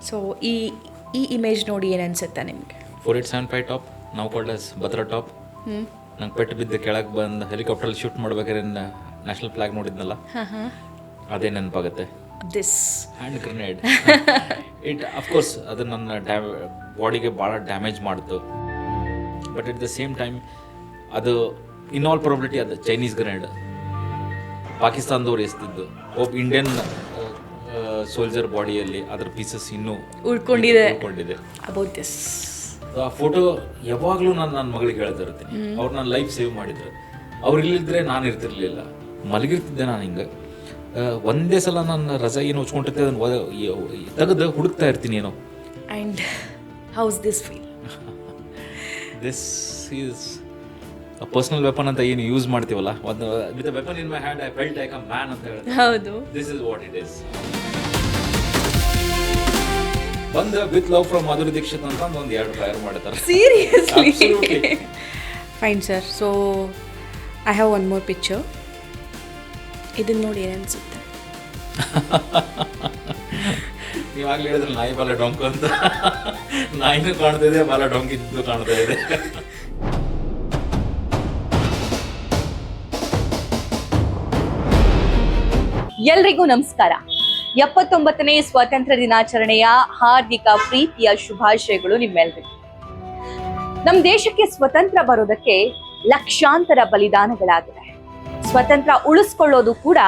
So ಈ ಈ image ನೋಡಿ ಏನು ಅನಿಸುತ್ತೆ ನಿಮಗೆ? 4875 ಟಾಪ್, ನಾವು ಕಾಲ್ಡ್ ಆಸ್ ಭದ್ರಾ ಟಾಪ್. ನಂಗೆ ಪೆಟ್ಟು ಬಿದ್ದು ಕೆಳಗೆ ಬಂದು ಹೆಲಿಕಾಪ್ಟರ್ ಶೂಟ್ ಮಾಡ್ಬೇಕಾದ್ರೆ ನ್ಯಾಷನಲ್ ಫ್ಲಾಗ್ ನೋಡಿದ್ನಲ್ಲ, ಅದೇ ನೆನಪಾಗುತ್ತೆ. This hand grenade it of course ಅದು ನನ್ನ ಬಾಡಿಗೆ ಭಾಳ ಡ್ಯಾಮೇಜ್ ಮಾಡ್ತು. But at the same time ಅದು ಇನ್ ಆಲ್ ಪ್ರಾಬಿಲಿಟಿ ಅದು ಚೈನೀಸ್ ಗ್ರೆನೇಡ್ ಪಾಕಿಸ್ತಾನದವ್ರು ಎಸ್ತಿದ್ದು. ಒಬ್ಬ ಇಂಡಿಯನ್ ಸೋಲ್ಜರ್ ಬಾಡಿಯಲ್ಲಿ ಅದರ ಪೀಸಸ್ ಇನ್ನೂ ಉಳ್ಕೊಂಡಿದೆ. ಅಬೌಟ್ ದಿಸ್ ಆ ಫೋಟೋ ಯಾವಾಗಲೂ ನಾನು ನನ್ನ ಮಗಳಿಗೆ ಹೇಳ್ತಾ ಇರ್ತೀನಿ. ಅವ್ರು ನನ್ನ ಲೈಫ್ ಸೇವ್ ಮಾಡಿದ್ರು. ಅವ್ರು ಇಲ್ಲಿದ್ರೆ ನಾನು ಇರ್ತಿರ್ಲಿಲ್ಲ, ಮಲಗಿರ್ತಿದ್ದೆ ನಾನು ಹಿಂಗೆ. ಒಂದೇ ಸಲ ನನ್ನ ರಜಾ ಏನು ಹೊಚ್ಕೊಂಡಿರ್ತೆ ಅದನ್ನು ತೆಗೆದು ಹುಡುಕ್ತಾ ಇರ್ತೀನಿ ಏನೋ. And how's this feel? This is a personal weapon ಅಂತ ಏನು ಯೂಸ್ ಮಾಡ್ತೀವಲ್ಲ, ಒಂದು with a weapon in my hand I felt like a man ಅಂತ ಹೇಳ್ತಾರೆ. ಹೌದು, this is what it is. ಬಂದ with love from Madhuri Dixit ಅಂತ ಒಂದು 2 ಫೈರ್ ಮಾಡ್ತಾರೆ. Seriously? Fine sir. So I have one more picture. ಇದನ್ನ ನೋಡಿ ಏನು ಅನಿಸುತ್ತೆ? ನೀವಾಗಲೇ ಹೇಳಿದ್ರೆ ನಾಯಿ ಬಾಲ ಡೊಂಕು ಅಂತ. ನಾಯಿನೂ ಕಾಣ್ತಾ ಇದೆ, ಬಾಲ ಡೊಂಕಿದ್ದು ಕಾಣ್ತಾ ಇದೆ. ಎಲ್ರಿಗೂ ನಮಸ್ಕಾರ. 79ನೇ ಸ್ವಾತಂತ್ರ್ಯ ದಿನಾಚರಣೆಯ ಹಾರ್ದಿಕ ಪ್ರೀತಿಯ ಶುಭಾಶಯಗಳು ನಿಮ್ಮೆಲ್ರಿಗೂ. ನಮ್ಮ ದೇಶಕ್ಕೆ ಸ್ವತಂತ್ರ ಬರೋದಕ್ಕೆ ಲಕ್ಷಾಂತರ ಬಲಿದಾನಗಳಾಗಿವೆ. ಸ್ವತಂತ್ರ ಉಳಿಸ್ಕೊಳ್ಳೋದು ಕೂಡ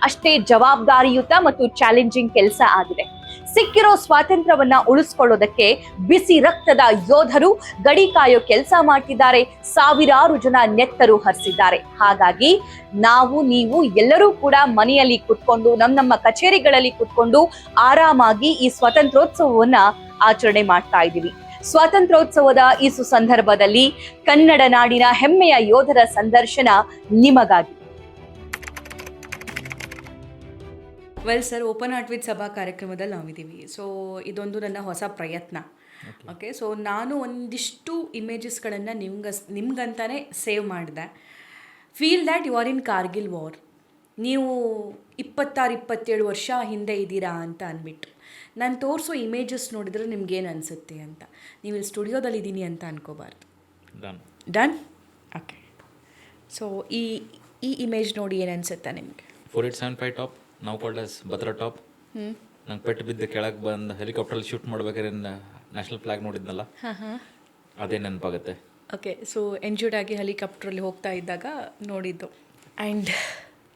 ಅಷ್ಟೇ ಜವಾಬ್ದಾರಿಯುತ ಮತ್ತು ಚಾಲೆಂಜಿಂಗ್ ಕೆಲಸ ಆಗಿದೆ. ಸಿಕ್ಕಿರೋ ಸ್ವಾತಂತ್ರ್ಯವನ್ನ ಉಳಿಸ್ಕೊಳ್ಳೋದಕ್ಕೆ ಬಿಸಿ ರಕ್ತದ ಯೋಧರು ಗಡಿ ಕಾಯೋ ಕೆಲಸ ಮಾಡ್ತಿದ್ದಾರೆ. ಸಾವಿರಾರು ಜನ ನೆತ್ತರು ಹರಿಸಿದ್ದಾರೆ. ಹಾಗಾಗಿ ನಾವು ನೀವು ಎಲ್ಲರೂ ಕೂಡ ಮನೆಯಲ್ಲಿ ಕುತ್ಕೊಂಡು ನಮ್ಮ ಕಚೇರಿಗಳಲ್ಲಿ ಕುತ್ಕೊಂಡು ಆರಾಮಾಗಿ ಈ ಸ್ವಾತಂತ್ರ್ಯೋತ್ಸವವನ್ನ ಆಚರಣೆ ಮಾಡ್ತಾ ಇದ್ದೀವಿ. ಸ್ವಾತಂತ್ರ್ಯೋತ್ಸವದ ಈ ಸುಸಂದರ್ಭದಲ್ಲಿ ಕನ್ನಡ ನಾಡಿನ ಹೆಮ್ಮೆಯ ಯೋಧರ ಸಂದರ್ಶನ ನಿಮಗಾಗಿ. Well sir, open heart with ಸಭಾ ಕಾರ್ಯಕ್ರಮದಲ್ಲಿ ನಾವಿದ್ದೀವಿ. ಸೊ ಇದೊಂದು ನನ್ನ ಹೊಸ ಪ್ರಯತ್ನ. ಓಕೆ, ಸೊ ನಾನು ಒಂದಿಷ್ಟು ಇಮೇಜಸ್ಗಳನ್ನು ನಿಮ್ಗಂತಾನೆ ಸೇವ್ ಮಾಡಿದೆ. Feel that you are in Kargil war. ನೀವು 26-27 ವರ್ಷ ಹಿಂದೆ ಇದ್ದೀರಾ ಅಂತ ಅಂದ್ಬಿಟ್ಟು ನಾನು ತೋರಿಸೋ ಇಮೇಜಸ್ ನೋಡಿದ್ರೆ ನಿಮ್ಗೇನು ಅನಿಸುತ್ತೆ ಅಂತ. ನೀವು ಇಲ್ಲಿ ಸ್ಟುಡಿಯೋದಲ್ಲಿ ಇದ್ದೀನಿ ಅಂತ ಅನ್ಕೋಬಾರ್ದು. ಡನ್? ಓಕೆ. ಸೊ ಈ ಇಮೇಜ್ ನೋಡಿ ಏನು ಅನಿಸುತ್ತೆ ನಿಮಗೆ? 4875 ಟಾಪ್, ನಾವು ಕಾಲ್ಡ್ ಆಸ್ ಭದ್ರಾ ಟಾಪ್. ನಂಗೆ ಪೆಟ್ಟು ಬಿದ್ದು ಕೆಳಗೆ ಬಂದು ಹೆಲಿಕಾಪ್ಟರ್ ಶೂಟ್ ಮಾಡ್ಬೇಕಾದ್ರೆ ನ್ಯಾಷನಲ್ ಫ್ಲಾಗ್ ನೋಡಿದ್ನಲ್ಲ, ಅದೇ ನೆನಪಾಗುತ್ತೆ. ಓಕೆ, ಸೊ ಎಂಜೂರ್ಡ್ ಆಗಿ ಹೆಲಿಕಾಪ್ಟ್ರಲ್ಲಿ ಹೋಗ್ತಾ ಇದ್ದಾಗ ನೋಡಿದ್ದು. And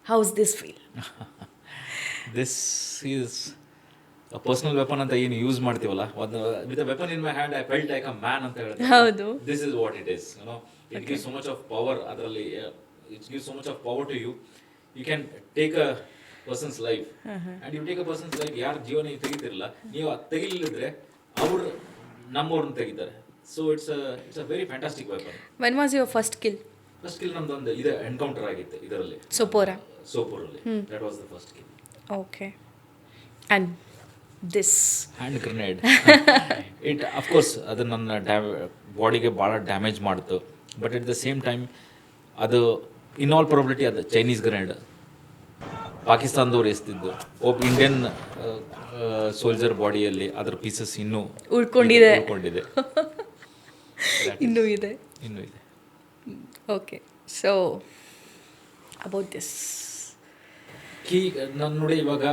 how's this feel? This is a personal weapon ಅಂತ ಏನು ಯೂಸ್ ಮಾಡ್ತೀವಲ್ಲ, ಒಂದು with a weapon in my hand I felt like a man ಅಂತ ಹೇಳ್ತಾರೆ. ಹೌದು, this is what it is. It gives so much of power. ಅದರಲ್ಲಿ it gives so much of power to you. You can take a person's life and you take a person's life. ಯಾರ ಜೀವನ ನೀವು ತೆಗಿತಿರಲ್ಲ, ನೀವು ತೆಗಿಲಿದ್ರೆ ಅವರು ನಮ್ಮವ್ರನ್ನ ತೆಗಿತಾರೆ. So it's a very fantastic weapon. When was your first kill? First kill ನಮ್ದೊಂದು ಇದೆ ಎನ್ಕೌಂಟರ್ ಆಗಿತ್ತು ಇದರಲ್ಲಿ, ಸೋಪೋರಲ್ಲಿ. That was the first kill. Okay. And this hand grenade it of course ಅದು ನನ್ನ ಬಾಡಿಗೆ ಭಾಳ ಡ್ಯಾಮೇಜ್ ಮಾಡ್ತು. But at the same time ಅದು ಇನ್ ಆಲ್ ಪ್ರಾಬಿಲಿಟಿ ಅದು ಚೈನೀಸ್ ಗ್ರೆನೇಡ್ ಪಾಕಿಸ್ತಾನದವ್ರು ಎಸ್ತಿದ್ದು. ಒಬ್ಬ ಇಂಡಿಯನ್ ಸೋಲ್ಜರ್ ಬಾಡಿಯಲ್ಲಿ ಅದರ ಪೀಸಸ್ ಇನ್ನೂ ಉಳ್ಕೊಂಡಿದೆ. ಇನ್ನೂ ಇದೆ. ಓಕೆ, ಸೊ ಅಬೌಟ್ ದಿಸ್ ನಾನು ನೋಡಿ ಇವಾಗ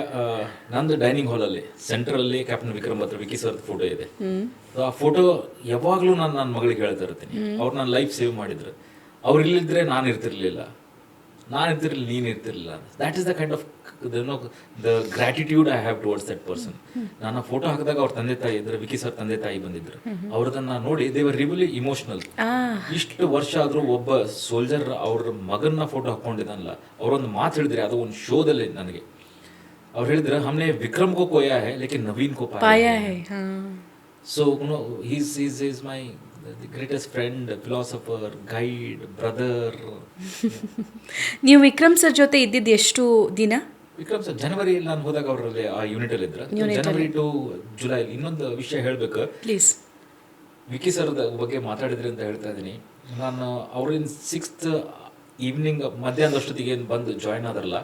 ನಂದು ಡೈನಿಂಗ್ ಹಾಲಲ್ಲಿ ಸೆಂಟ್ರಲ್ಲಿ ಕ್ಯಾಪ್ಟನ್ ವಿಕ್ರಮ್ ಹತ್ರ ವಿಕಿ ಸರ್ದು ಫೋಟೋ ಇದೆ. ಆ ಫೋಟೋ ಯಾವಾಗಲೂ ನಾನು ನನ್ನ ಮಗಳಿಗೆ ಹೇಳ್ತಾ ಇರ್ತೀನಿ. ಅವ್ರು ನನ್ನ ಲೈಫ್ ಸೇವ್ ಮಾಡಿದ್ರು. ಅವ್ರು ಇಲ್ಲಿದ್ರೆ ನಾನು ಇರ್ತಿರ್ಲಿಲ್ಲ, ನೀನು ಇರ್ತಿರ್ಲಿಲ್ಲ. That is the kind of the gratitude I have towards that person. ನಾನು ಫೋಟೋ ಹಾಕಿದಾಗ ಅವ್ರ ತಂದೆ ತಾಯಿ ಇದ್ರು, ವಿಕಿ ಸರ್ ತಂದೆ ತಾಯಿ ಬಂದಿದ್ರು. ಅವ್ರದನ್ನ ನೋಡಿ ದೇ ವರ್ ರಿಯಲಿ ಇಮೋಷನಲ್. ಇಷ್ಟು ವರ್ಷ ಆದ್ರೂ ಒಬ್ಬ ಸೋಲ್ಜರ್ ಅವ್ರ ಮಗನ್ನ ಫೋಟೋ ಹಾಕೊಂಡಿದ್ದಾನಲ್ಲ, ಅವರೊಂದು ಮಾತು ಹೇಳಿದ್ರೆ ಅದು ಒಂದು ಶೋದಲ್ಲಿ ನನಗೆ. ಅವ್ರು ಹೇಳಿದ್ರೆ ಹಮ್ನೆ ವಿಕ್ರಮ್ ಕೋ ಕೋಯಾ ಹೈ ಲೇಕಿನ್ ನವೀನ್ ಕೋ ಪಾಯಾ ಹೈ. So he's my the greatest friend, philosopher, guide, brother. ನೀವು ವಿಕ್ರಮ್ ಸರ್ ಜೊತೆ ಇದ್ದಿದ್ದು ಎಷ್ಟು ದಿನ? ವಿಕ್ರಮ್ ಸರ್ ಜನವರಿಯಲ್ಲಿ ನಾನು ಹೋದಾಗ ಅವರಲ್ಲಿ ಆ ಯೂನಿಟಲ್ಲಿ ಇದ್ರು. ಜನವರಿ ಟು ಜುಲೈ. ಇನ್ನೊಂದು ವಿಷಯ ಹೇಳಬೇಕು ಪ್ಲೀಸ್. ವಿಕಿ ಸರ್ ಬಗ್ಗೆ ಮಾತಾಡಿದ್ರಿ ಅಂತ ಹೇಳ್ತಾ ಇದ್ದೀನಿ. ನಾನು ಅವ್ರಿನ 6th ಈವ್ನಿಂಗ್ ಮಧ್ಯಾಹ್ನದಷ್ಟೊತ್ತಿಗೆ ಏನು ಬಂದು ಜಾಯ್ನ್ ಆದ್ರಲ್ಲ,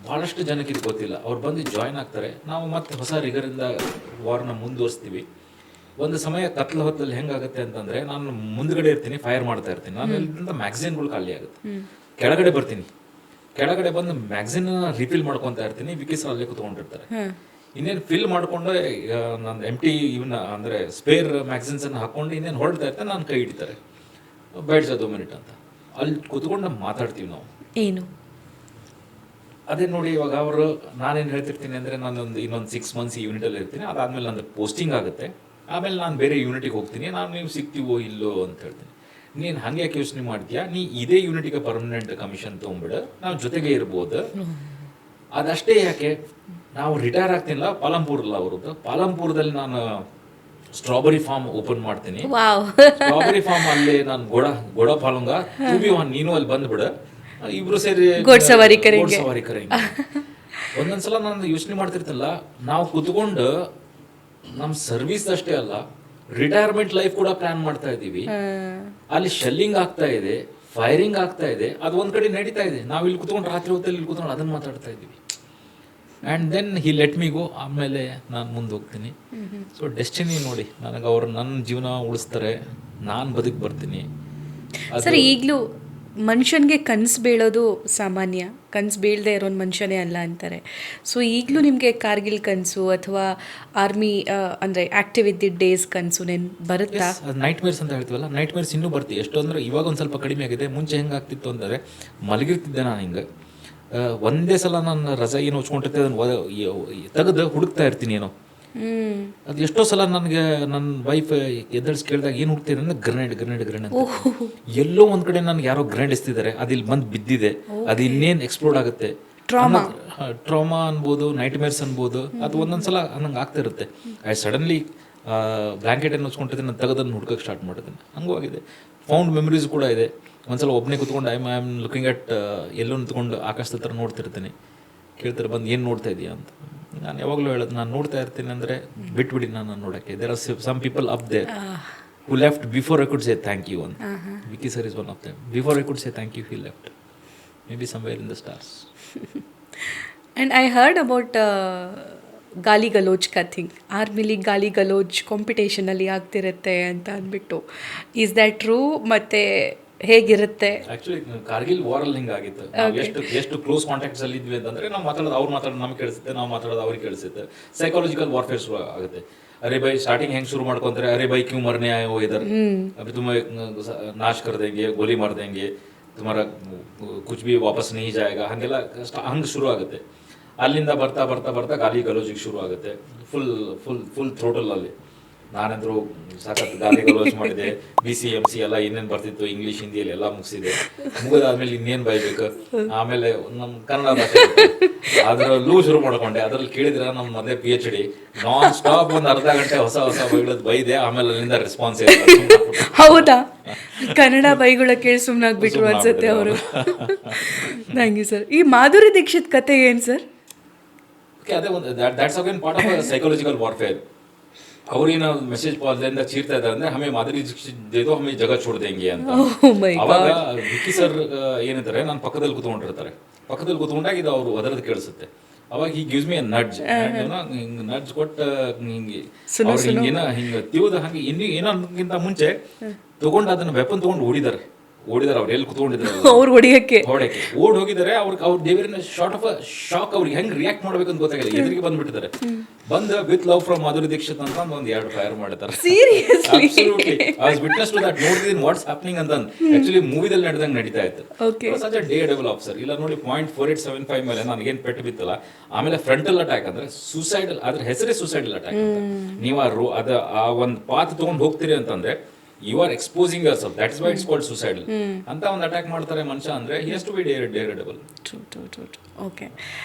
ಭಾಳಷ್ಟು ಜನಕ್ಕೆ ಇದು ಗೊತ್ತಿಲ್ಲ. ಅವ್ರು ಬಂದು ಜಾಯ್ನ್ ಆಗ್ತಾರೆ, ನಾವು ಮತ್ತೆ ಹೊಸ ರಿಗರಿಂದ ವಾರ್ನ ಮುಂದುವರಿಸ್ತೀವಿ. ಒಂದು ಸಮಯ ಕತ್ಲ ಹೊತ್ತಲ್ಲಿ ಹೆಂಗಾಗುತ್ತೆ ಅಂತಂದರೆ, ನಾನು ಮುಂದ್ಗಡೆ ಇರ್ತೀನಿ, ಫೈರ್ ಮಾಡ್ತಾ ಇರ್ತೀನಿ, ನಾನು ಇಲ್ಲಿಂದ ಮ್ಯಾಗ್ಝಿನ್ಗಳು ಖಾಲಿ ಆಗುತ್ತೆ. ಕೆಳಗಡೆ ಬರ್ತೀನಿ, ಕೆಳಗಡೆ ಬಂದು ಮ್ಯಾಗ್ಝಿನ್ ರಿಫಿಲ್ ಮಾಡ್ಕೊತಾ ಇರ್ತೀನಿ, ವಿಕಿ ಸರ್ ಅಲ್ಲೇ ಕುತ್ಕೊಂಡಿರ್ತಾರೆ. ಇನ್ನೇನು ಫಿಲ್ ಮಾಡಿಕೊಂಡು ನಾನು ಎಂಟಿ ಇವನ್ನ ಅಂದರೆ ಸ್ಪೇರ್ ಮ್ಯಾಗ್ಝಿನ್ಸನ್ನು ಹಾಕ್ಕೊಂಡು ಇನ್ನೇನು ಹೊರಡ್ತಾ ಇರ್ತಾರೆ, ನಾನು ಕೈ ಹಿಡಿತಾರೆ, ಬೇಡ್ಸ 2 ಮಿನಿಟ್ ಅಂತ. ಅಲ್ಲಿ ಕುತ್ಕೊಂಡು ಮಾತಾಡ್ತೀವಿ ನಾವು. ಏನು ಅದೇ ನೋಡಿ, ಇವಾಗ ಅವರು ನಾನೇನು ಹೇಳ್ತಿರ್ತೀನಿ ಅಂದರೆ, ಇನ್ನೊಂದು 6 ಮಂತ್ಸ್ ಈ ಯೂನಿಟಲ್ಲಿ ಇರ್ತೀನಿ, ಅದಾದಮೇಲೆ ನಂದು ಪೋಸ್ಟಿಂಗ್ ಆಗುತ್ತೆ, ಆಮೇಲೆ ನಾನು ಬೇರೆ ಯೂನಿಟಿಗೆ ಹೋಗ್ತೀನಿ, ನೀವು ಸಿಗ್ತೀವೋ ಇಲ್ಲೋ ಅಂತ ಹೇಳ್ತೀನಿ. ನೀನು ಹಂಗೆ ಯಾಕೆ ಯೋಚನೆ ಮಾಡ್ತೀಯಾ, ನೀ ಇದೇ ಯೂನಿಟಿಗೆ ಪರ್ಮನೆಂಟ್ ಕಮಿಷನ್ ತೊಗೊಂಬಿಡು, ನಾವು ಜೊತೆಗೆ ಇರ್ಬೋದು. ಅದಷ್ಟೇ ಯಾಕೆ, ನಾವು ರಿಟೈರ್ ಆಗ್ತೀನಿಲ್ಲ, ಪಾಲಂಪುರಲ್ಲ ಅವ್ರದ್ದು, ಪಾಲಂಪುರದಲ್ಲಿ ನಾನು ಸ್ಟ್ರಾಬೆರಿ ಫಾರ್ಮ್ ಓಪನ್ ಮಾಡ್ತೀನಿ. ಸ್ಟ್ರಾಬೆರಿ ಫಾರ್ಮ್ ಅಲ್ಲಿ ನಾನು ಗೋಡ ಪಾಲುಂಗ ನೀನು ಅಲ್ಲಿ ಬಂದ್ಬಿಡು, ಇಬ್ರು ಸೇರಿ ಗೋಡ್ಸವಾರಿ ಕರೆ. ಒಂದೊಂದ್ಸಲ ನಾನು ಯೋಚನೆ ಮಾಡ್ತಿರ್ತಲ್ಲ, ನಾವು ಕುತ್ಕೊಂಡು ನಮ್ಮ ಸರ್ವಿಸ್ ಅಷ್ಟೇ ಅಲ್ಲ, ರಿಟೈರ್ಮೆಂಟ್ ಲೈಫ್ ಕೂಡ ಪ್ಲಾನ್ ಮಾಡ್ತಾ ಇದ್ದೀವಿ. ಅಲ್ಲಿ ಶೆಲ್ಲಿಂಗ್ ಆಗ್ತಾ ಇದೆ, ಫೈರಿಂಗ್ ಆಗ್ತಾ ಇದೆ, ಅದು ಒಂದ್ ಕಡೆ ನಡೀತಾ ಇದೆ, ನಾವು ಇಲ್ಲಿ ಕುತ್ಕೊಂಡು ರಾತ್ರಿ ಹೊತ್ತಲ್ಲಿ ಇಲ್ಲಿ ಕುತ್ಕೊಂಡು ಅದನ್ನ ಮಾತಾಡ್ತಾ ಇದ್ದೀವಿ. And then he let me go, ಆಮೇಲೆ ನಾನು ಮುಂದೆ ಹೋಗ್ತೀನಿ. ಸೊ ಡೆಸ್ಟಿನಿ ನೋಡಿ, ನನಗೆ ಅವ್ರು ನನ್ನ ಜೀವನ ಉಳಿಸ್ತಾರೆ, ನಾನು ಬದುಕು ಬರ್ತೀನಿ. ಸರ್, ಈಗಲೂ ಮನುಷ್ಯನಿಗೆ ಕನಸು ಬೀಳೋದು ಸಾಮಾನ್ಯ, ಕನಸು ಬೀಳದೆ ಇರೋನು ಮನುಷ್ಯನೇ ಅಲ್ಲ ಅಂತಾರೆ. ಸೊ ಈಗಲೂ ನಿಮಗೆ ಕಾರ್ಗಿಲ್ ಕನಸು ಅಥವಾ ಆರ್ಮಿ ಅಂದರೆ ಆ್ಯಕ್ಟಿವ್ ಇದ್ದಿದ್ದ ಡೇಸ್ ಕನಸು ಬರುತ್ತಾ? ನೈಟ್ ಮೇರ್ಸ್ ಅಂತ ಹೇಳ್ತೀವಲ್ಲ, ನೈಟ್ ಮೇರ್ಸ್ ಇನ್ನೂ ಬರ್ತೀವಿ. ಎಷ್ಟು ಅಂದರೆ ಇವಾಗ ಒಂದು ಸ್ವಲ್ಪ ಕಡಿಮೆ ಆಗಿದೆ. ಮುಂಚೆ ಹೆಂಗಾಗ್ತಿತ್ತು ಅಂದರೆ, ಮಲಗಿರ್ತಿದ್ದೆ ನಾನು ಹಿಂಗೆ, ಒಂದೇ ಸಲ ನಾನು ರಜಾ ಏನು ಹೊಚ್ಕೊಂಡಿರ್ತೆ ಅದನ್ನು ತೆಗೆದು ಹುಡುಕ್ತಾ ಇರ್ತೀನಿ ಏನೋ. ಅದು ಎಷ್ಟೋ ಸಲ ನನಗೆ ನನ್ನ ವೈಫ್ ಎದ್ದಳಿಸಿ ಕೇಳಿದಾಗ ಏನು ಹುಡ್ತೀನಿ ಅಂದ್ರೆ ಗ್ರೆನೇಡ್ ಅಂತ. ಎಲ್ಲೋ ಒಂದ್ ಕಡೆ ನನಗೆ ಯಾರೋ ಗ್ರೆನೇಡ್ ಎಸ್ತಿದ್ದಾರೆ, ಅದು ಇಲ್ಲಿ ಬಂದು ಬಿದ್ದಿದೆ, ಅದು ಇನ್ನೇನು ಎಕ್ಸ್ಪ್ಲೋಡ್ ಆಗುತ್ತೆ, ಟ್ರಾಮಾ ಅನ್ಬೋದು, ನೈಟ್ ಮೇರ್ಸ್ ಅನ್ಬೋದು. ಅದು ಒಂದೊಂದ್ಸಲ ನಂಗೆ ಆಗ್ತಾ ಇರುತ್ತೆ. ಐ ಸಡನ್ಲಿ ಬ್ಲ್ಯಾಂಕೆಟ್ ಏನು ಹೊಚ್ಕೊಂಡಿರ್ತೀನಿ, ನಾನು ತೆಗೆದನ್ನು ಹುಡ್ಕಕ್ಕೆ ಸ್ಟಾರ್ಟ್ ಮಾಡಿದ್ದೀನಿ. ಹಂಗೂ ಆಗಿದೆ. ಫೌಂಡ್ ಮೆಮರೀಸ್ ಕೂಡ ಇದೆ. ಒಂದ್ಸಲ ಒಬ್ಬನೇ ಕುತ್ಕೊಂಡು ಐ ಆಮ್ ಲುಕಿಂಗ್ ಅಟ್ ಎಲ್ಲೋ ನಿಂತ್ಕೊಂಡು ಆಕಾಶದ ಹತ್ರ ನೋಡ್ತಿರ್ತೀನಿ. ಕೇಳ್ತಾರೆ ಬಂದು ಏನು ನೋಡ್ತಾ ಇದೆಯಾ ಅಂತ. ನಾನು ಯಾವಾಗಲೂ ಹೇಳೋದು, ನಾನು ನೋಡ್ತಾ ಇರ್ತೀನಿ ಅಂದರೆ ಬಿಟ್ಬಿಡಿ ನಾನು ನೋಡೋಕ್ಕೆ. There are some people up there who left before I could say thank you ಅಂತ. Vicky sir is one of them. Before I could say thank you, he left may be somewhere in the stars. And I heard about ಗಾಲಿ ಗಲೋಚ್ thing, ಆರ್ಮಿಲಿ ಗಾಲಿ ಗಲೋಚ್ ಕಾಂಪಿಟೇಷನಲ್ಲಿ ಆಗ್ತಿರುತ್ತೆ ಅಂತ ಅಂದ್ಬಿಟ್ಟು. Is that true? ಮತ್ತು ಹೇಗಿರುತ್ತೆ? ಆಕ್ಚುಲಿ ಕಾರ್ಗಿಲ್ ವಾರಲ್ಲಿ ಹಿಂಗಾಗಿತ್ತು. ಎಷ್ಟು ಕ್ಲೋಸ್ ಕಾಂಟ್ಯಾಕ್ಟ್ಸ್ ಅಲ್ಲಿ ಇದ್ವಿ ಅಂತಂದ್ರೆ, ನಾವು ಮಾತಾಡೋದು ಅವ್ರು ಮಾತಾಡೋದು ನಮ್ಗೆ ಕೇಳಿಸುತ್ತೆ, ನಾವು ಮಾತಾಡೋದು ಅವ್ರಿಗೆ ಕೇಳಿಸುತ್ತೆ. ಸೈಕಾಲಜಿಕಲ್ ವಾರ್ಫೇರ್ ಶುರು ಆಗುತ್ತೆ. ಅರೆ ಬೈ ಸ್ಟಾರ್ಟಿಂಗ್ ಹೆಂಗೆ ಶುರು ಮಾಡ್ಕೊಂತಾರೆ, ಅರೆ ಬೈ ಕ್ಯೂ ಮರ್ನೆ ಆಯೋ ಇಧರ್, ಅಭಿ ತುಮ ನಾಶ್ ಕರ್ ದೇಂಗೆ, ಗೋಲಿ ಮಾರ್ ದೇಂಗೆ, ತುಮಾರ ಕುಚ್ ಬಿ ವಾಪಸ್ ನೀ ಜಾಯೇಗಾ, ಹಂಗೆಲ್ಲ ಹಂಗೆ ಶುರು ಆಗುತ್ತೆ. ಅಲ್ಲಿಂದ ಬರ್ತಾ ಬರ್ತಾ ಬರ್ತಾ ಗಾಲಿ ಗಲೋಜಿಗೆ ಶುರು ಆಗುತ್ತೆ. ಫುಲ್ ಥ್ರೋಟಲ್ ಅಲ್ಲಿ. ನಾನಂದ್ರು ಸಖತ್ ಗಾಲಿ ಗಲೋಚ್ ಮಾಡಿದೆ. BCMC ಎಲ್ಲ ಏನೇನು ಬರ್ತಿತ್ತು ಇಂಗ್ಲೀಷ್ ಹಿಂದಿಯಲ್ಲಿ ಎಲ್ಲ ಮುಗಿಸಿದೆ. ಮುಗಿದಾದ್ಮೇಲೆ ಇನ್ನೇನು ಬೈಬೇಕು. ಆಮೇಲೆ ನಮ್ಮ ಕನ್ನಡ ಭಾಷೆ ಅದರಲ್ಲೂ ಶುರು ಮಾಡ್ಕೊಂಡೆ. ಅದ್ರಲ್ಲಿ ಕೇಳಿದ್ರೆ ನಮ್ಮ ಮೊದಲೇ PhD ನಾನ್ ಸ್ಟಾಪ್ ಒಂದು ಅರ್ಧ ಗಂಟೆ ಹೊಸ ಬೈಗಳದ್ದು ಬೈದೆ. ಆಮೇಲೆ ಅಲ್ಲಿಂದ ರೆಸ್ಪಾನ್ಸ್ ಇಲ್ಲ. ಹೌದಾ? ಕನ್ನಡ ಬೈಗಳ ಕೇಳಿ ಸುಮ್ಮನಾಗ್ಬಿಟ್ರು ಅನ್ಸುತ್ತೆ ಅವರು. Thank you sir. ಈ ಮಾಧುರಿ ದೀಕ್ಷಿತ್ ಕತೆ ಏನು ಸರ್? ಅದೇ ಒಂದು that's again part of psychological warfare. ಅವ್ರೇನೋ ಮೆಸೇಜ್ ಪಾಲ್ದಿಂದ ಚೀರ್ತಾ ಇದ್ದಾರೆ ಅಂದ್ರೆ, ಹಮೇ ಮಾಧುರಿ ದೀಕ್ಷಿತ್ ದೇದೋ ಹಮೇ ಜಗ छोड़ देंगे ಅಂತ. ಅವಾಗ ವಿಕಿ ಸರ್ ಏನಿದ್ದಾರೆ, ನಾನು ಪಕ್ಕದಲ್ಲಿ ಕೂತ್ಕೊಂಡಿರ್ತಾರೆ. ಪಕ್ಕದಲ್ಲಿ ಕೂತ್ಕೊಂಡಾಗ ಇದು ಅವರು ಅದರದ್ದು ಕೇಳಿಸುತ್ತೆ. ಅವಾಗ he gives me a nudge, ಹಿಂಗೆ ನಡ್ಜ್ ಕೊಟ್ಟು ಹಿಂಗೆ ಅವ್ರು ಹಿಂಗೇನ ಹಿಂಗೆ ತಿವ್ದು ಹಂಗೆ ಏನೋ ಅನ್ನೋಕ್ಕಿಂತ ಮುಂಚೆ ತಗೊಂಡು ಅದನ್ನ ವೆಪನ್ ತಗೊಂಡು ಓಡಿದ್ದಾರೆ ಅವ್ರು ಎಲ್ಲಿ ಕುತ್ಕೊಂಡಿದ್ದಾರೆ ಅವ್ರು ಹೊಡಿಯಕ್ಕೆ ಓಡ್ ಹೋಗಿದ್ದಾರೆ. ಅವ್ರು ದೇವರಿನ ಶಾರ್ಟ್ ಆಫ್ ಶಾಕ್, ಅವ್ರಿಗೆ ಹೆಂಗ್ ರಿಯಾಕ್ಟ್ ಮಾಡ್ಬೇಕು ಅಂತ ಗೊತ್ತಾಗಿಲ್ಲ. ಎದುರಿಗೆ ಬಂದ್ಬಿಟ್ಟಿದ್ದಾರೆ. ಬಂದ with love from Madhuri Dixit ಅಂತ ಒಂದು 2 ಫೈರ್ ಮಾಡ್ತಾರೆ. ವಿಟ್ನೆಸ್ ಟು ದಟ್, ನೋಡ್ತಿದ್ದೀನಿ ವಾಟ್ಸ್ ಹ್ಯಾಪನಿಂಗ್ ಅಂತ. ಆಕ್ಚುಲಿ ಮೂವಿದಲ್ಲಿ ನಡೆದಂಗೆ ನಡೀತಾ ಇತ್ತು. Such a daredevil officer. ಇಲ್ಲ ನೋಡಿ .4875 ಮೇಲೆ ನನಗೇನು ಪೆಟ್ಟು ಬಿತ್ತಲ್ಲ. ಆಮೇಲೆ ಫ್ರಂಟಲ್ ಅಟ್ಯಾಕ್ ಅಂದ್ರೆ ಸೂಸೈಡಲ್, ಅದ್ರ ಹೆಸರೇ ಸೂಸೈಡಲ್ ಅಟ್ಯಾಕ್ ಅಂತ. ನೀವು ಆ ಒಂದು ಪಾತ್ ತಗೊಂಡು ಹೋಗ್ತೀರಿ ಅಂತಂದ್ರೆ you are exposing yourself, that is why it's called suicidal ಅಂತ ಒಂದು ಅಟ್ಯಾಕ್ ಮಾಡ್ತಾರೆ ಮನುಷ್ಯ ಅಂದರೆ. He has to be daredevil. True. Okay,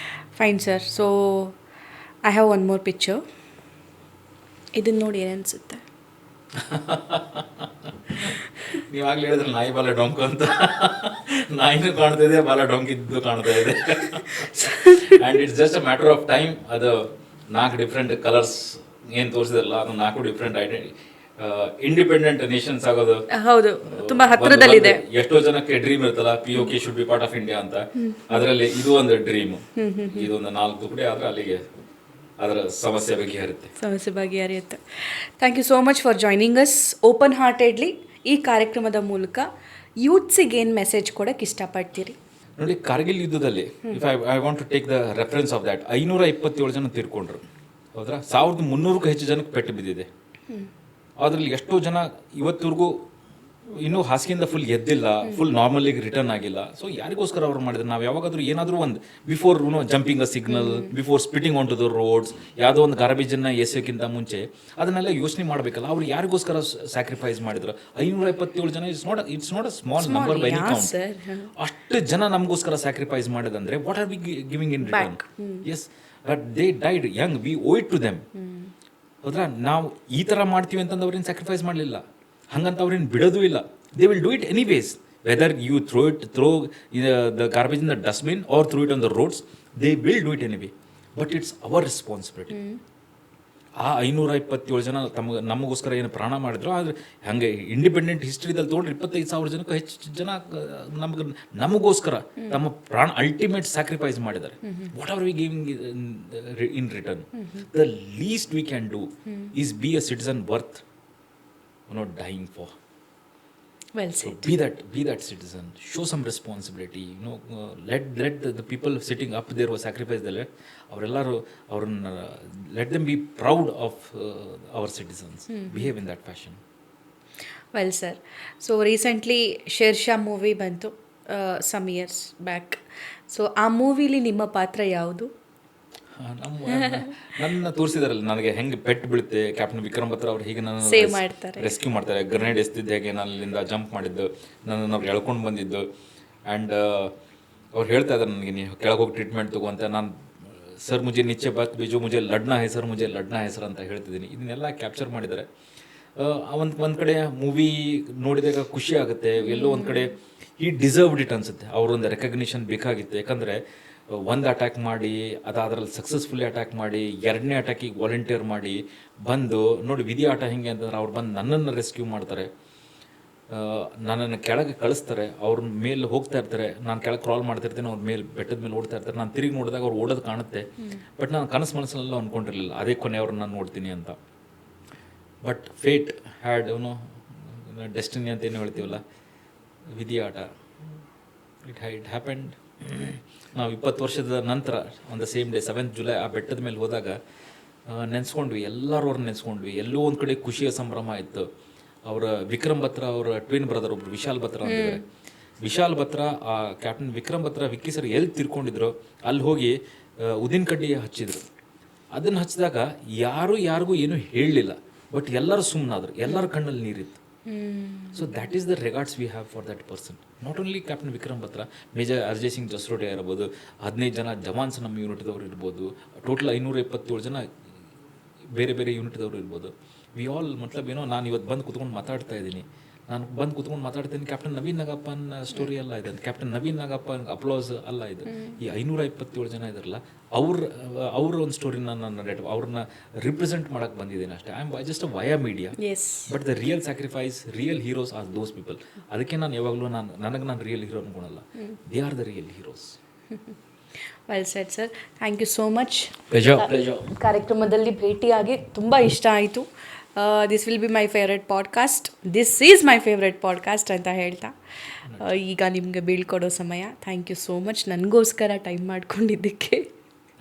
fine sir. So I have one more picture. ಇದನ್ನ ನೋಡಿ ಏನನ್ಸುತ್ತೆ? ನೀವಾಗಲೇ ಹೇಳಿದ್ರೆ ನಾಯಿ ಬಾಲ ಡೊಂಕು ಅಂತ. ನಾಯಿನೂ ಕಾಣ್ತಾ ಇದೆ, ಬಾಲ ಡೊಂಕಿದ್ದು ಕಾಣ್ತಾ ಇದೆ. And it's just a matter of time. ಅದು 4 ಡಿಫ್ರೆಂಟ್ ಕಲರ್ಸ್ ಏನು ತೋರಿಸಿದಲ್ಲ, ಅದು 4 ಡಿಫ್ರೆಂಟ್ ಇಂಡಿಪೆಂಡೆಂಟ್ ನೇಷನ್ಸ್ ಆಗೋದು ಹೌದು, ತುಂಬಾ ಹತ್ರದಲ್ಲಿದೆ. ಎಷ್ಟೋ ಜನಕ್ಕೆ ಡ್ರೀಮ್ ಇರ್ತಲ್ಲ, POK should be part of India ಅಂತ. ಅದರಲ್ಲಿ ಇದು ಒಂದು ಡ್ರೀಮ್. ಇದೊಂದು 4 ತುಕಡಿ ಆದ್ರೆ ಅಲ್ಲಿಗೆ ಅದರ ಸಮಸ್ಯೆ ಬಗೆಹರಿಯುತ್ತೆ. Thank you so much for joining us open heartedly. ಈ ಕಾರ್ಯಕ್ರಮದ ಮೂಲಕ ಯೂತ್ಸಿಗೆ ಏನು ಮೆಸೇಜ್ ಕೊಡಕ್ಕೆ ಇಷ್ಟಪಡ್ತೀರಿ? ನೋಡಿ, ಕಾರ್ಗಿಲ್ ಯುದ್ಧದಲ್ಲಿ if I want to take the reference of that, 527 ಜನ ತೀರ್ಕೊಂಡ್ರು. ಹೌದ್ರಾ? 1300ಕ್ಕೂ ಹೆಚ್ಚು ಜನಕ್ಕೆ ಪೆಟ್ಟು ಬಿದ್ದಿದೆ. ಅದರಲ್ಲಿ ಎಷ್ಟೋ ಜನ ಇವತ್ತಿವರೆಗೂ ಇನ್ನೂ ಹಾಸಿಗೆಯಿಂದ ಫುಲ್ ಎದ್ದಿಲ್ಲ, ಫುಲ್ ನಾರ್ಮಲಿಗೆ ರಿಟರ್ನ್ ಆಗಿಲ್ಲ. ಸೊ ಯಾರಿಗೋಸ್ಕರ ಅವ್ರು ಮಾಡಿದ್ರೆ, ನಾವು ಯಾವಾಗಾದ್ರೂ ಏನಾದರೂ ಒಂದು before jumping a signal, before spitting on to the roads, ಯಾವುದೋ ಒಂದು ಗಾರ್ಬೇಜನ್ನು ಎಸೆಯೋಕ್ಕಿಂತ ಮುಂಚೆ ಅದನ್ನೆಲ್ಲ ಯೋಚನೆ ಮಾಡಬೇಕಲ್ಲ. ಅವ್ರು ಯಾರಿಗೋಸ್ಕರ ಸ್ಯಾಕ್ರಿಫೈಸ್ ಮಾಡಿದ್ರು? 527 ಜನ it's not a small number by any count. ಅಷ್ಟು ಜನ ನಮಗೋಸ್ಕರ ಸ್ಯಾಕ್ರಿಫೈಸ್ ಮಾಡಿದಂದ್ರೆ what are we giving in return? Yes, but they died young, we owe it to them. ಹೌದ್ರಾ? ನಾವು ಈ ಥರ ಮಾಡ್ತೀವಿ ಅಂತಂದು ಅವ್ರೇನು ಸ್ಯಾಕ್ರಿಫೈಸ್ ಮಾಡಲಿಲ್ಲ, ಹಂಗಂತ ಅವ್ರೇನು ಬಿಡೋದು ಇಲ್ಲ. They will do it anyways, whether you throw the garbage in the dustbin or throw it on the roads, they will do it anyway. But it's our responsibility. ಆ 527 ಜನ ನಮಗೋಸ್ಕರ ಏನು ಪ್ರಾಣ ಮಾಡಿದ್ರು. ಆದರೆ ಹಾಗೆ ಇಂಡಿಪೆಂಡೆಂಟ್ ಹಿಸ್ಟ್ರಿದಲ್ಲಿ ತೊಗೊಂಡ್ರೆ 25,000 ಜನಕ್ಕೂ ಹೆಚ್ಚು ಜನ ನಮಗೋಸ್ಕರ ತಮ್ಮ ಪ್ರಾಣ ಅಲ್ಟಿಮೇಟ್ ಸ್ಯಾಕ್ರಿಫೈಸ್ ಮಾಡಿದ್ದಾರೆ. What are we giving in return? The least we can do is be a citizen worth dying for. Well said. So be that citizen. Show some responsibility. Let the people sitting up there who sacrifice their life, avrellaru avrನ್ನ let them be proud of our citizens. Behave in that fashion. Well sir, so recently Sher Shah movie ಬಂತು some years back. So ಆ ಮೂವಿಲಿ ನಿಮ್ಮ ಪಾತ್ರ ಯಾವುದು? ನನ್ನ ತೋರಿಸಿದಾರಲ್ಲ, ನನಗೆ ಹೆಂಗೆ ಪೆಟ್ಟು ಬೀಳುತ್ತೆ, ಕ್ಯಾಪ್ಟನ್ ವಿಕ್ರಮ್ ಬತ್ರ ಅವ್ರು ಹೀಗೆ ನನ್ನ ರೆಸ್ಕ್ಯೂ ಮಾಡ್ತಾರೆ. ಗ್ರೆನೇಡ್ ಎಸ್ತಿದ್ದು ಹೇಗೆ ನಾನು ಅಲ್ಲಿಂದ ಜಂಪ್ ಮಾಡಿದ್ದು, ನನ್ನನ್ನು ಅವ್ರು ಎಳ್ಕೊಂಡು ಬಂದಿದ್ದು. ಆ್ಯಂಡ್ ಅವ್ರು ಹೇಳ್ತಾ ಇದ್ದಾರೆ ನನಗೆ, ನೀವು ಕೆಳಗೆ ಹೋಗಿ ಟ್ರೀಟ್ಮೆಂಟ್ ತಗೋ ಅಂತ. ನಾನು ಸರ್ ಮುಜೆ ನಿಚ್ಚೆ ಬಾತ್ ಬಿಜು ಮುಜೆ ಲಡ್ನಾ ಹೆಸರು, ಮುಜೆ ಲಡ್ನಾ ಹೆಸರು ಅಂತ ಹೇಳ್ತಿದ್ದೀನಿ. ಇದನ್ನೆಲ್ಲ ಕ್ಯಾಪ್ಚರ್ ಮಾಡಿದ್ದಾರೆ. ಒಂದು ಕಡೆ ಮೂವಿ ನೋಡಿದಾಗ ಖುಷಿ ಆಗುತ್ತೆ, ಎಲ್ಲೋ ಒಂದು ಕಡೆ ಈ ಡಿಸರ್ವ್ಡ್ ಇಟ್ ಅನಿಸುತ್ತೆ. ಅವರೊಂದು ರೆಕಗ್ನಿಷನ್ ಬೇಕಾಗಿತ್ತು. ಯಾಕಂದರೆ ಒಂದು ಅಟ್ಯಾಕ್ ಮಾಡಿ ಅದಾದ್ರಲ್ಲಿ ಸಕ್ಸಸ್ಫುಲಿ ಅಟ್ಯಾಕ್ ಮಾಡಿ, 2ನೇ ಅಟ್ಯಾಕಿಗೆ ವಾಲಂಟಿಯರ್ ಮಾಡಿ ಬಂದು ನೋಡಿ ವಿಧಿ ಆಟ ಹೆಂಗೆ ಅಂತಂದ್ರೆ, ಅವ್ರು ಬಂದು ನನ್ನನ್ನು ರೆಸ್ಕ್ಯೂ ಮಾಡ್ತಾರೆ, ನನ್ನನ್ನು ಕೆಳಗೆ ಕಳಿಸ್ತಾರೆ. ಅವ್ರ ಮೇಲೆ ಹೋಗ್ತಾ ಇರ್ತಾರೆ, ನಾನು ಕೆಳಗೆ ಕ್ರಾಲ್ ಮಾಡ್ತಿರ್ತೇನೆ, ಅವ್ರ ಮೇಲೆ ಬೆಟ್ಟದ ಮೇಲೆ ಓಡ್ತಾ ಇರ್ತಾರೆ. ನಾನು ತಿರುಗಿ ನೋಡಿದಾಗ ಅವ್ರು ಓಡೋದು ಕಾಣುತ್ತೆ. ಬಟ್ ನಾನು ಮನಸ್ಸಲ್ಲೆಲ್ಲ ಅಂದ್ಕೊಂಡಿರಲಿಲ್ಲ ಅದೇ ಕೊನೆ ಅವ್ರನ್ನ ನಾನು ನೋಡ್ತೀನಿ ಅಂತ. ಬಟ್ ಫೇಟ್ ಹ್ಯಾಡ್ ಡೆಸ್ಟಿನಿ ಅಂತ ಏನು ಹೇಳ್ತೀವಲ್ಲ, ವಿಧಿ ಆಟ, ಇಟ್ ಹ್ಯಾಪೆಂಡ್. ನಾವು 20 ವರ್ಷದ ನಂತರ on the same day 7th July ಆ ಬೆಟ್ಟದ ಮೇಲೆ ಹೋದಾಗ ನೆನೆಸ್ಕೊಂಡ್ವಿ, ಎಲ್ಲರೂ ಅವ್ರನ್ನ ನೆನೆಸ್ಕೊಂಡ್ವಿ. ಎಲ್ಲೋ ಒಂದು ಕಡೆ ಖುಷಿಯ ಸಂಭ್ರಮ ಇತ್ತು. ಅವರ ವಿಕ್ರಮ್ ಬತ್ರ ಅವರ ಟ್ವಿನ್ ಬ್ರದರ್ ಒಬ್ರು ವಿಶಾಲ್ ಬತ್ರ ಅಂತಿದ್ದಾರೆ. ವಿಶಾಲ್ ಬತ್ರ ಆ ಕ್ಯಾಪ್ಟನ್ ವಿಕ್ರಮ್ ಬತ್ರ ವಿಕ್ಕಿ ಸರ್ ಎಲ್ಲಿ ತಿರ್ಕೊಂಡಿದ್ರು ಅಲ್ಲಿ ಹೋಗಿ ಉದಿನ ಕಡ್ಡಿ ಹಚ್ಚಿದ್ರು. ಅದನ್ನು ಹಚ್ಚಿದಾಗ ಯಾರಿಗೂ ಏನೂ ಹೇಳಲಿಲ್ಲ, ಬಟ್ ಎಲ್ಲರೂ ಸುಮ್ಮನಾದ್ರು, ಎಲ್ಲರ ಕಣ್ಣಲ್ಲಿ ನೀರಿತ್ತು. So that is the regards we have for that person. Not only captain Vikram Batra, major Ajay Singh Jasrotia ಇರ್ಬೋದು, 15 ಜನ ಜವಾನ್ಸ್ ನಮ್ಮ ಯೂನಿಟ್ದವ್ರು ಇರ್ಬೋದು, ಟೋಟಲ್ 527 ಜನ ಬೇರೆ ಬೇರೆ ಯೂನಿಟ್ದವರು ಇರ್ಬೋದು. ವಿ ಆಲ್ ಏನೋ ನಾನು ಇವತ್ತು ಬಂದು ಕುತ್ಕೊಂಡು ಮಾತಾಡ್ತಾ ಇದ್ದೀನಿ, ಕ್ಯಾಪ್ಟನ್ ನವೀನ್ ನಾಗಪ್ಪನ ಸ್ಟೋರಿ ಅಲ್ಲ ಇದು, ಕ್ಯಾಪ್ಟನ್ ನವೀನ್ ನಾಗಪ್ಪನ ಅಪ್ಲೋಸ್ ಅಲ್ಲ ಇದು. ಈ 527 ಜನ ಇದಾರಲ್ಲ, ಅವ್ರ ಒಂದು ಸ್ಟೋರಿನ ನಾನು ಅವ್ರನ್ನ ರಿಪ್ರೆಸೆಂಟ್ ಮಾಡಕ್ಕೆ ಬಂದಿದ್ದೀನಿ ಅಷ್ಟೇ. I am just a via media. But the real sacrifice, real heroes are those people. ಅದಕ್ಕೆ ನಾನು ಯಾವಾಗಲೂ ನಾನು ರಿಯಲ್ ಹೀರೋ ಅನ್ಕೊಳಲ್ಲ. They are the real heroes. Well said sir, thank you so much. Pleasure. ಕಾರ್ಯಕ್ರಮದಲ್ಲಿ ಭೇಟಿಯಾಗಿ ತುಂಬ ಇಷ್ಟ ಆಯಿತು. This will be my favourite podcast, this is my favourite podcast ಅಂತ ಹೇಳ್ತಾ ಈಗ ನಿಮಗೆ ಬೀಳ್ಕೊಡೋ ಸಮಯ. ಥ್ಯಾಂಕ್ ಯು ಸೋ ಮಚ್ ನನಗೋಸ್ಕರ ಟೈಮ್ ಮಾಡ್ಕೊಂಡಿದ್ದಕ್ಕೆ.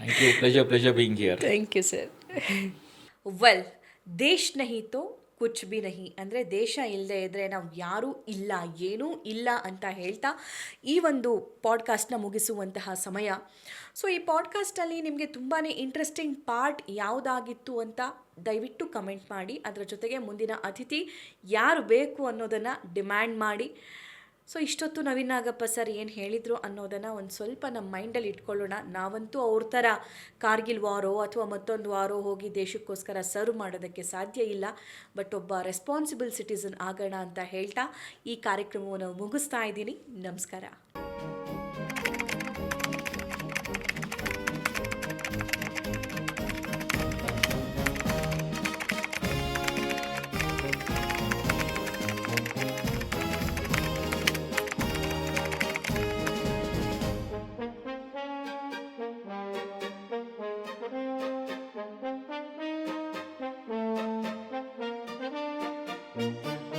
Thank you. Pleasure being here. Thank you sir. Well, ದೇಶ್ ನಹಿ ತೋ ಕುಚ್ ಬಿ ನಹಿ, ಅಂದರೆ ದೇಶ ಇಲ್ಲದೆ ಇದ್ದರೆ ನಾವು ಯಾರೂ ಇಲ್ಲ, ಏನೂ ಇಲ್ಲ ಅಂತ ಹೇಳ್ತಾ ಈ ಒಂದು ಪಾಡ್ಕಾಸ್ಟ್ನ ಮುಗಿಸುವಂತಹ ಸಮಯ. ಸೊ ಈ ಪಾಡ್ಕಾಸ್ಟಲ್ಲಿ ನಿಮಗೆ ತುಂಬಾ ಇಂಟ್ರೆಸ್ಟಿಂಗ್ ಪಾರ್ಟ್ ಯಾವುದಾಗಿತ್ತು ಅಂತ ದಯವಿಟ್ಟು ಕಮೆಂಟ್ ಮಾಡಿ. ಅದರ ಜೊತೆಗೆ ಮುಂದಿನ ಅತಿಥಿ ಯಾರು ಬೇಕು ಅನ್ನೋದನ್ನು ಡಿಮ್ಯಾಂಡ್ ಮಾಡಿ. ಸೊ ಇಷ್ಟೊತ್ತು ನವೀನ್ ನಾಗಪ್ಪ ಸರ್ ಏನು ಹೇಳಿದರು ಅನ್ನೋದನ್ನು ಒಂದು ಸ್ವಲ್ಪ ನಮ್ಮ ಮೈಂಡಲ್ಲಿ ಇಟ್ಕೊಳ್ಳೋಣ. ನಾವಂತೂ ಅವ್ರ ಥರ ಕಾರ್ಗಿಲ್ ವಾರೋ ಅಥವಾ ಮತ್ತೊಂದು ವಾರೋ ಹೋಗಿ ದೇಶಕ್ಕೋಸ್ಕರ ಸರ್ವ್ ಮಾಡೋದಕ್ಕೆ ಸಾಧ್ಯ ಇಲ್ಲ. ಬಟ್ ಒಬ್ಬ ರೆಸ್ಪಾನ್ಸಿಬಲ್ ಸಿಟಿಸನ್ ಆಗೋಣ ಅಂತ ಹೇಳ್ತಾ ಈ ಕಾರ್ಯಕ್ರಮವನ್ನು ಮುಗಿಸ್ತಾ ಇದ್ದೀನಿ. ನಮಸ್ಕಾರ. Thank you.